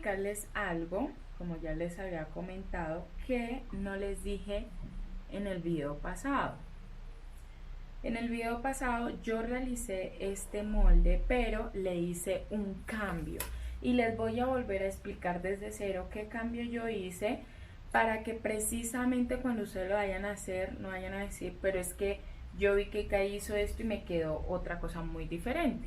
explicarles algo, como ya les había comentado, que no les dije en el video pasado. En el video pasado yo realicé este molde, pero le hice un cambio. Y les voy a volver a explicar desde cero qué cambio yo hice, para que precisamente cuando ustedes lo vayan a hacer, no vayan a decir, pero es que yo vi que Kai hizo esto y me quedó otra cosa muy diferente.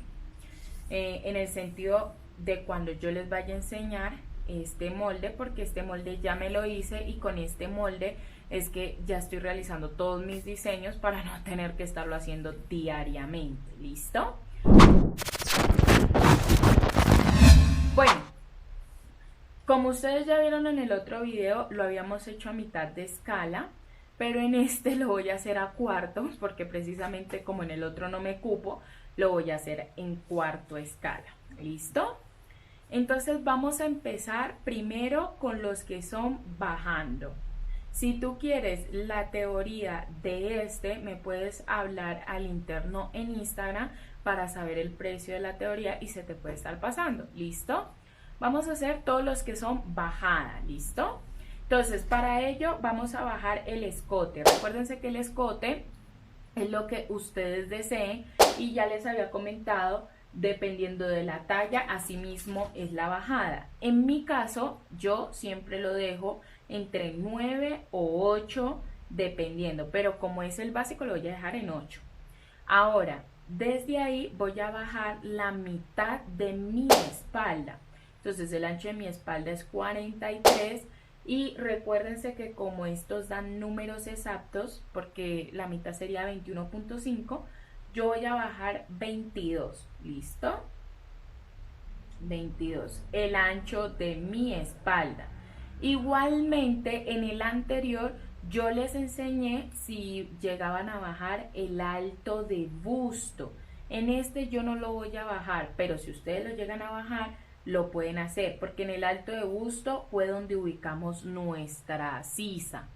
En el sentido de cuando yo les vaya a enseñar este molde, porque este molde ya me lo hice y con este molde es que ya estoy realizando todos mis diseños para no tener que estarlo haciendo diariamente. ¿Listo? Bueno, como ustedes ya vieron en el otro video, lo habíamos hecho a mitad de escala, pero en este lo voy a hacer a cuartos, porque precisamente como en el otro no me cupo, lo voy a hacer en cuarto escala. ¿Listo? Entonces vamos a empezar primero con los que son bajando. Si tú quieres la teoría de este, me puedes hablar al interno en Instagram para saber el precio de la teoría y se te puede estar pasando. ¿Listo? Vamos a hacer todos los que son bajada. ¿Listo? Entonces, para ello vamos a bajar el escote. Recuérdense que el escote es lo que ustedes deseen y ya les había comentado, dependiendo de la talla, asimismo es la bajada. En mi caso, yo siempre lo dejo entre 9 o 8, dependiendo, pero como es el básico, lo voy a dejar en 8. Ahora, desde ahí voy a bajar la mitad de mi espalda. Entonces, el ancho de mi espalda es 43. Y recuérdense que como estos dan números exactos, porque la mitad sería 21.5, yo voy a bajar 22. ¿Listo? 22, el ancho de mi espalda. Igualmente en el anterior yo les enseñé si llegaban a bajar el alto de busto. En este yo no lo voy a bajar, pero si ustedes lo llegan a bajar, lo pueden hacer, porque en el alto de busto fue donde ubicamos nuestra sisa.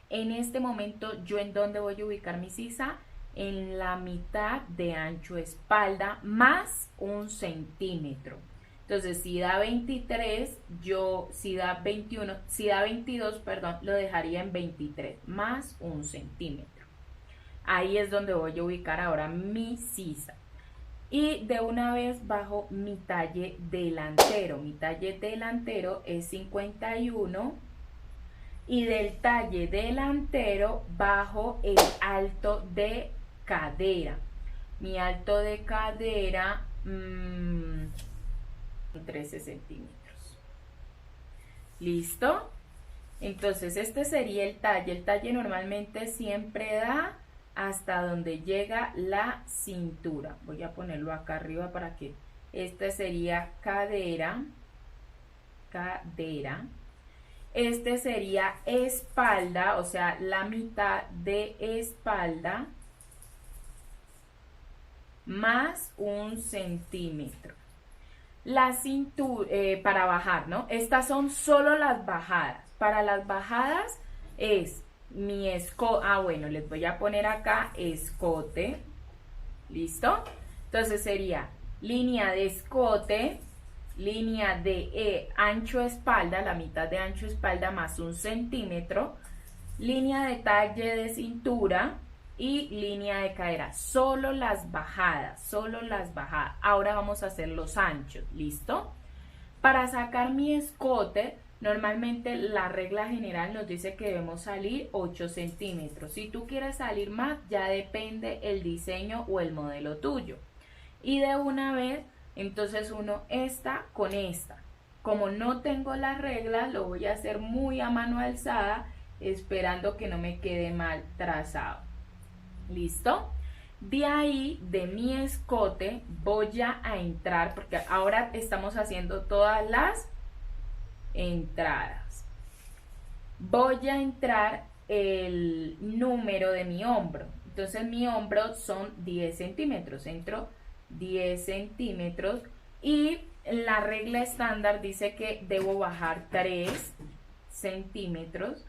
En este momento, ¿yo en dónde voy a ubicar mi sisa? En la mitad de ancho espalda más 1 centímetro. Entonces, si da 23, si da 21, si da 22, perdón, lo dejaría en 23 más 1 centímetro. Ahí es donde voy a ubicar ahora mi sisa. Y de una vez bajo mi talle delantero. Mi talle delantero es 51. Y del talle delantero bajo el alto de cadera. Mi alto de cadera, 13 centímetros. ¿Listo? Entonces este sería el talle. El talle normalmente siempre da hasta donde llega la cintura. Voy a ponerlo acá arriba para que este sería cadera. Este sería espalda, o sea, la mitad de espalda más 1 centímetro. La cintura, para bajar, ¿no? Estas son solo las bajadas. Para las bajadas es mi escote. Bueno, les voy a poner acá escote. ¿Listo? Entonces sería línea de escote, línea de ancho espalda, la mitad de ancho espalda más 1 centímetro, línea de talle de cintura y línea de cadera. Solo las bajadas, solo las bajadas. Ahora vamos a hacer los anchos. ¿Listo? Para sacar mi escote, normalmente la regla general nos dice que debemos salir 8 centímetros. Si tú quieres salir más, ya depende el diseño o el modelo tuyo. Y de una vez, entonces uno esta con esta. Como no tengo las reglas, lo voy a hacer muy a mano alzada, esperando que no me quede mal trazado. ¿Listo? De ahí, de mi escote, voy a entrar, porque ahora estamos haciendo todas las entradas. Voy a entrar el número de mi hombro. Entonces mi hombro son 10 centímetros. Entro 10 centímetros y la regla estándar dice que debo bajar 3 centímetros,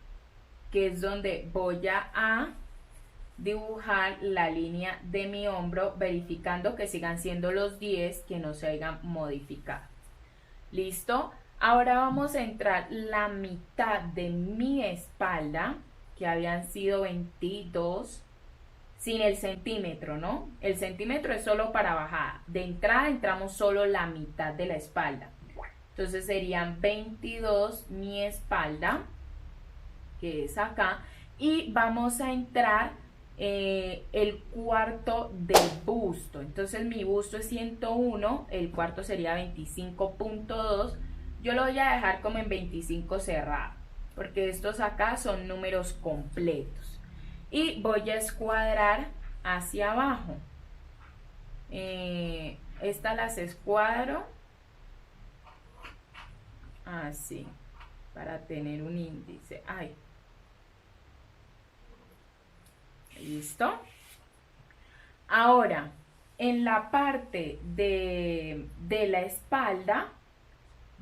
que es donde voy a dibujar la línea de mi hombro, verificando que sigan siendo los 10, que no se hayan modificado. ¿Listo? Ahora vamos a entrar la mitad de mi espalda, que habían sido 22, sin el centímetro, ¿no? El centímetro es solo para bajada. De entrada entramos solo la mitad de la espalda. Entonces serían 22 mi espalda, que es acá. Y vamos a entrar el cuarto del busto. Entonces mi busto es 101, el cuarto sería 25.2. Yo lo voy a dejar como en 25 cerrado, porque estos acá son números completos. Y voy a escuadrar hacia abajo. Estas las escuadro así, para tener un índice. Ay. ¿Listo? Ahora, en la parte de la espalda,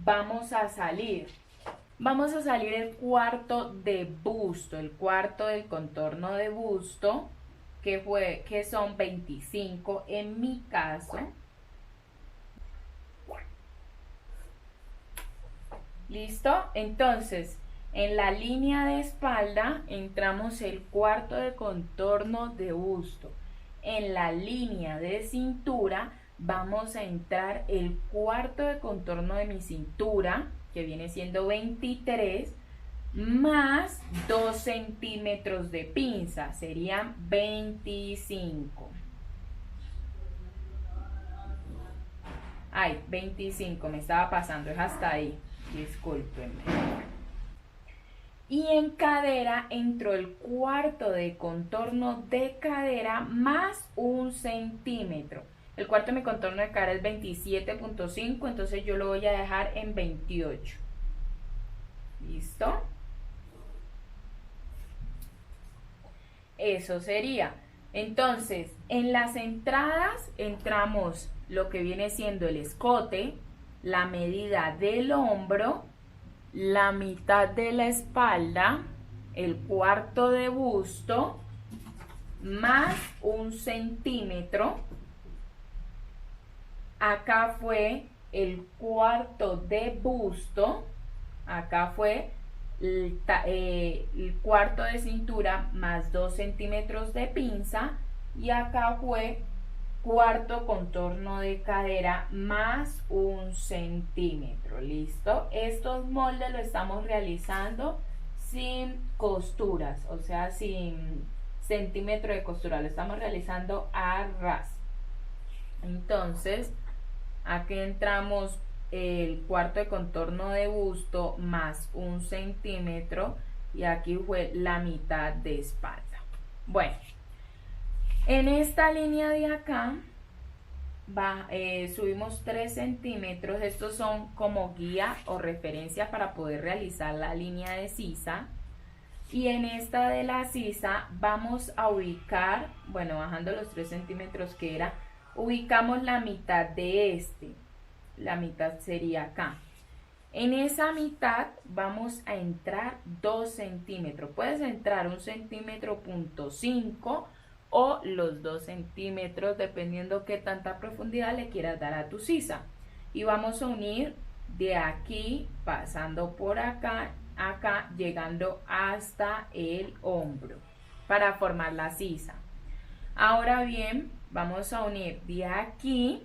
vamos a salir el cuarto de busto, el cuarto del contorno de busto, que son 25 en mi caso. ¿Listo? Entonces, en la línea de espalda entramos el cuarto de contorno de busto. En la línea de cintura vamos a entrar el cuarto de contorno de mi cintura, que viene siendo 23, más 2 centímetros de pinza, serían 25. Ay, 25, me estaba pasando, es hasta ahí, discúlpenme. Y en cadera entro el cuarto de contorno de cadera más 1 centímetro. El cuarto de mi contorno de cadera es 27.5, entonces yo lo voy a dejar en 28. ¿Listo? Eso sería. Entonces, en las entradas entramos lo que viene siendo el escote, la medida del hombro, la mitad de la espalda, el cuarto de busto, más 1 centímetro. Acá fue el cuarto de busto, acá fue el cuarto de cintura más 2 centímetros de pinza, y acá fue cuarto contorno de cadera más 1 centímetro. ¿Listo? Estos moldes lo estamos realizando sin costuras, o sea, sin centímetro de costura, lo estamos realizando a ras. Entonces, aquí entramos el cuarto de contorno de busto más 1 centímetro, y aquí fue la mitad de espalda. Bueno, en esta línea de acá subimos 3 centímetros. Estos son como guía o referencia para poder realizar la línea de sisa. Y en esta de la sisa vamos a ubicar, bueno, bajando los 3 centímetros que era, ubicamos la mitad de este. La mitad sería acá. En esa mitad vamos a entrar 2 centímetros. Puedes entrar 1,5 centímetros o los 2 centímetros, dependiendo qué tanta profundidad le quieras dar a tu sisa. Y vamos a unir de aquí, pasando por acá, llegando hasta el hombro para formar la sisa. Ahora bien, vamos a unir de aquí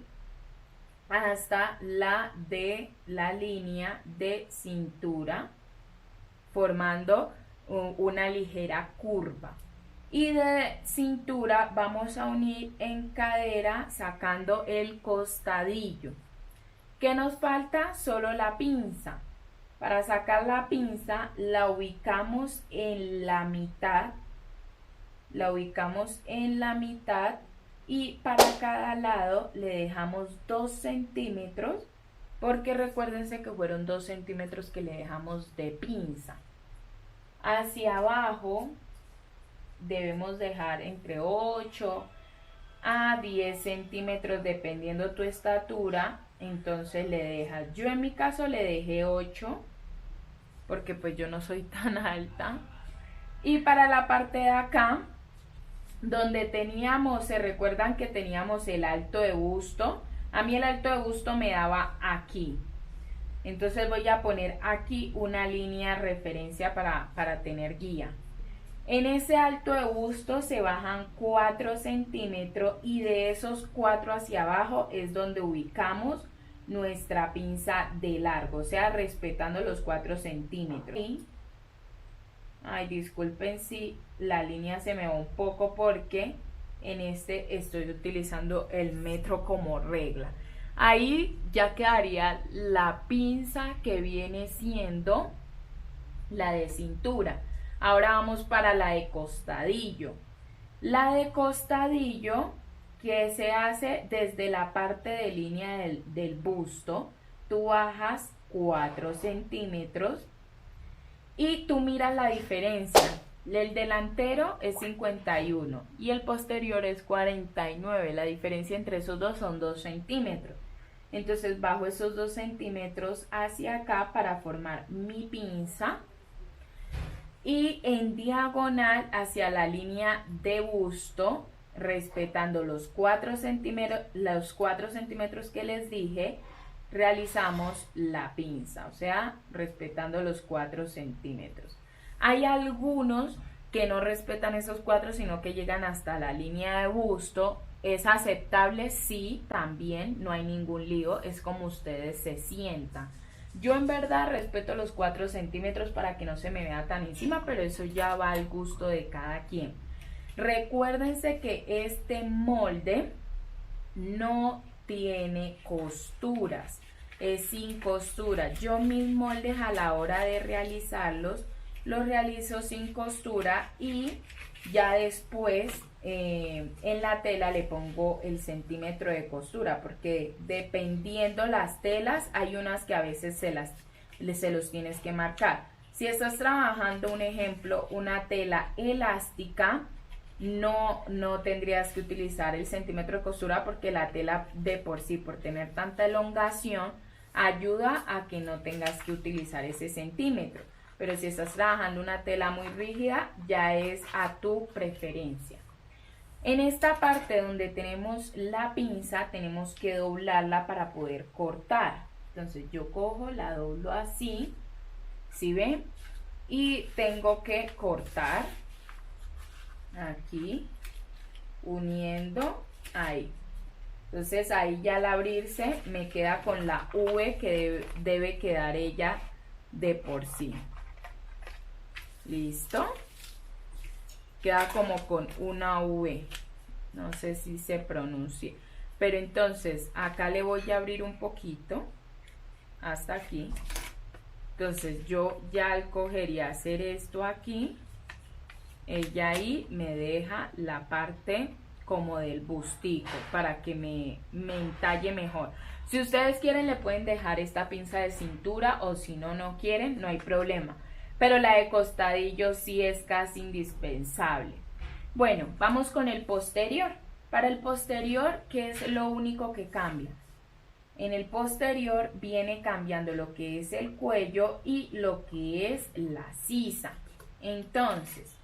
hasta la línea de cintura, formando una ligera curva. Y de cintura vamos a unir en cadera sacando el costadillo. ¿Qué nos falta? Solo la pinza. Para sacar la pinza la ubicamos en la mitad. Y para cada lado le dejamos 2 centímetros, porque recuérdense que fueron 2 centímetros que le dejamos de pinza. Hacia abajo debemos dejar entre 8 a 10 centímetros dependiendo tu estatura. Entonces le dejas, yo en mi caso le dejé 8 porque pues yo no soy tan alta. Y para la parte de acá, donde teníamos, se recuerdan que teníamos el alto de busto, a mí el alto de busto me daba aquí. Entonces voy a poner aquí una línea de referencia para tener guía. En ese alto de busto se bajan 4 centímetros y de esos 4 hacia abajo es donde ubicamos nuestra pinza de largo, o sea, respetando los 4 centímetros. Ay, disculpen si la línea se me va un poco porque en este estoy utilizando el metro como regla. Ahí ya quedaría la pinza que viene siendo la de cintura. Ahora vamos para la de costadillo. La de costadillo, que se hace desde la parte de línea del busto, tú bajas 4 centímetros y tú miras la diferencia. El delantero es 51 y el posterior es 49. La diferencia entre esos dos son 2 centímetros. Entonces bajo esos 2 centímetros hacia acá para formar mi pinza. Y en diagonal hacia la línea de busto, respetando los 4 centímetros que les dije, realizamos la pinza, o sea, respetando los 4 centímetros. Hay algunos que no respetan esos 4, sino que llegan hasta la línea de busto. ¿Es aceptable? Sí, también, no hay ningún lío, es como ustedes se sientan. Yo en verdad respeto los 4 centímetros para que no se me vea tan encima, pero eso ya va al gusto de cada quien. Recuérdense que este molde no tiene costuras, es sin costura. Yo mis moldes a la hora de realizarlos, los realizo sin costura y ya después en la tela le pongo el centímetro de costura, porque dependiendo las telas hay unas que a veces se los tienes que marcar. Si estás trabajando, un ejemplo, una tela elástica, no tendrías que utilizar el centímetro de costura, porque la tela de por sí, por tener tanta elongación, ayuda a que no tengas que utilizar ese centímetro. Pero si estás trabajando una tela muy rígida, ya es a tu preferencia. En esta parte donde tenemos la pinza, tenemos que doblarla para poder cortar. Entonces yo cojo, la doblo así, ¿sí ven? Y tengo que cortar aquí, uniendo ahí. Entonces ahí ya al abrirse me queda con la V que debe quedar ella de por sí. ¿Listo? Queda como con una V. No sé si se pronuncia. Pero entonces acá le voy a abrir un poquito hasta aquí. Entonces yo ya al coger y hacer esto aquí, ella ahí me deja la parte como del bustico para que me entalle mejor. Si ustedes quieren le pueden dejar esta pinza de cintura, o si no quieren, no hay problema. Pero la de costadillo sí es casi indispensable. Bueno, vamos con el posterior. Para el posterior, ¿qué es lo único que cambia? En el posterior viene cambiando lo que es el cuello y lo que es la sisa. Entonces,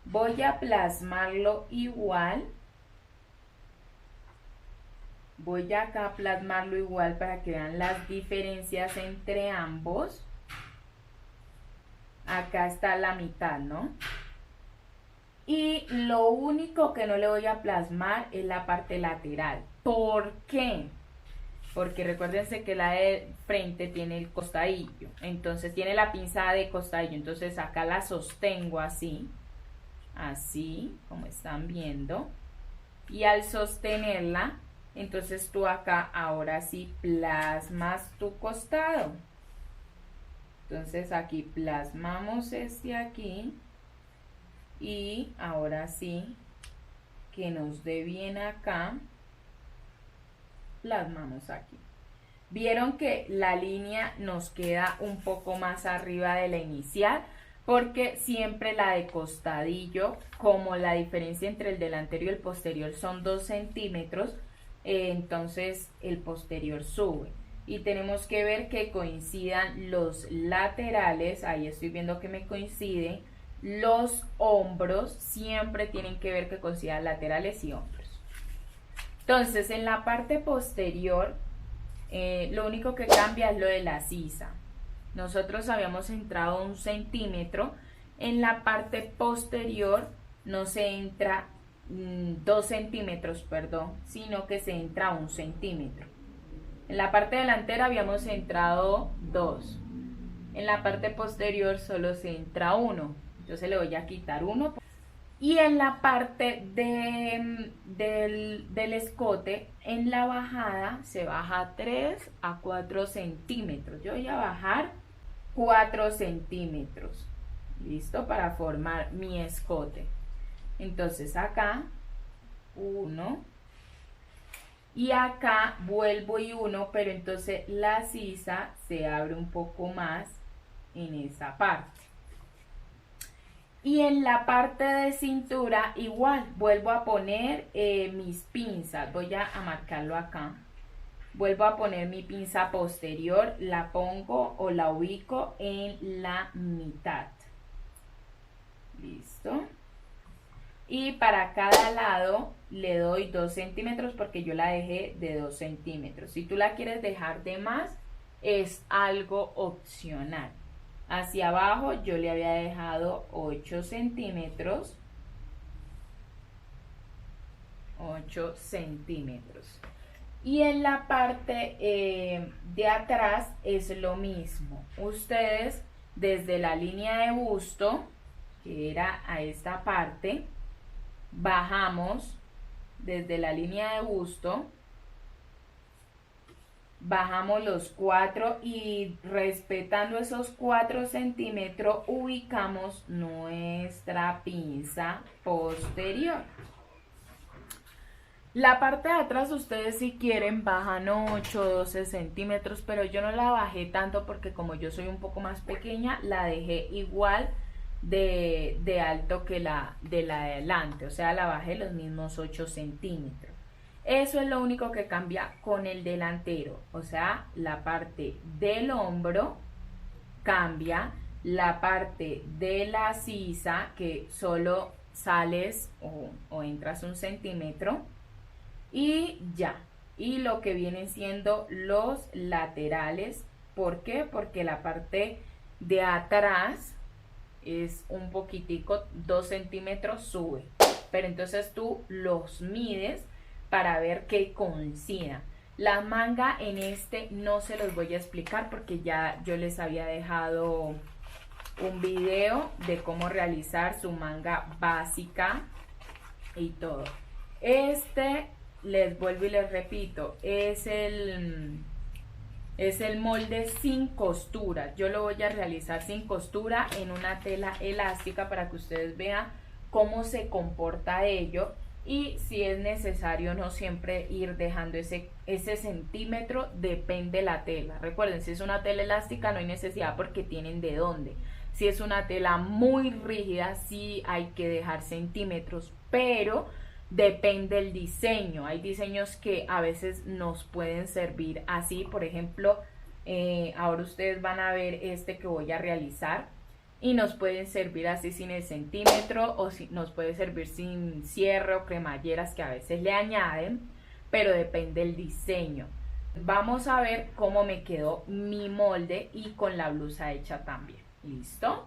voy a plasmarlo igual. Voy acá a plasmarlo igual para que vean las diferencias entre ambos. Acá está la mitad, ¿no? Y lo único que no le voy a plasmar es la parte lateral. ¿Por qué? Porque recuérdense que la de frente tiene el costadillo. Entonces tiene la pinza de costadillo. Entonces acá la sostengo así. Así, como están viendo. Y al sostenerla, entonces tú acá ahora sí plasmas tu costado. Entonces aquí plasmamos este aquí. Y ahora sí, que nos dé bien acá, plasmamos aquí. Vieron que la línea nos queda un poco más arriba de la inicial, porque siempre la de costadillo, como la diferencia entre el delantero y el posterior son 2 centímetros, entonces el posterior sube. Y tenemos que ver que coincidan los laterales, ahí estoy viendo que me coinciden. Los hombros siempre tienen que ver que coincidan laterales y hombros. Entonces, en la parte posterior Lo único que cambia es lo de la sisa. Nosotros habíamos entrado 1 centímetro. En la parte posterior no se entra 2 centímetros, perdón, sino que se entra 1 centímetro. En la parte delantera habíamos entrado 2. En la parte posterior solo se entra 1. Entonces le voy a quitar 1. Y en la parte del escote, en la bajada, se baja 3 a 4 centímetros. Yo voy a bajar 4 centímetros. ¿Listo? Para formar mi escote. Entonces acá, 1. Y acá vuelvo y 1, pero entonces la sisa se abre un poco más en esa parte. Y en la parte de cintura igual, vuelvo a poner mis pinzas. Voy a marcarlo acá. Vuelvo a poner mi pinza posterior, la pongo o la ubico en la mitad. Listo. Y para cada lado le doy 2 centímetros porque yo la dejé de 2 centímetros. Si tú la quieres dejar de más, es algo opcional. Hacia abajo yo le había dejado 8 centímetros. 8 centímetros. Y en la parte de atrás es lo mismo. Ustedes desde la línea de busto, que era a esta parte, bajamos desde la línea de busto, bajamos los 4 y respetando esos 4 centímetros ubicamos nuestra pinza posterior. La parte de atrás ustedes si quieren bajan 8, 12 centímetros, pero yo no la bajé tanto porque como yo soy un poco más pequeña, la dejé igual de alto que la de adelante, o sea, la bajé los mismos 8 centímetros. Eso es lo único que cambia con el delantero, o sea, la parte del hombro cambia, la parte de la sisa, que solo sales o entras 1 centímetro, y ya. Y lo que vienen siendo los laterales, ¿por qué? Porque la parte de atrás es un poquitico, 2 centímetros sube, pero entonces tú los mides para ver que coincida. La manga en este no se los voy a explicar porque ya yo les había dejado un video de cómo realizar su manga básica y todo. Este, les vuelvo y les repito, es el molde sin costura. Yo lo voy a realizar sin costura en una tela elástica para que ustedes vean cómo se comporta ello y si es necesario no siempre ir dejando ese centímetro, depende la tela. Recuerden, si es una tela elástica no hay necesidad porque tienen de dónde. Si es una tela muy rígida sí hay que dejar centímetros, pero depende el diseño. Hay diseños que a veces nos pueden servir así. Por ejemplo, ahora ustedes van a ver este que voy a realizar y nos pueden servir así sin el centímetro o si, nos puede servir sin cierre o cremalleras que a veces le añaden, pero depende el diseño. Vamos a ver cómo me quedó mi molde y con la blusa hecha también. ¿Listo?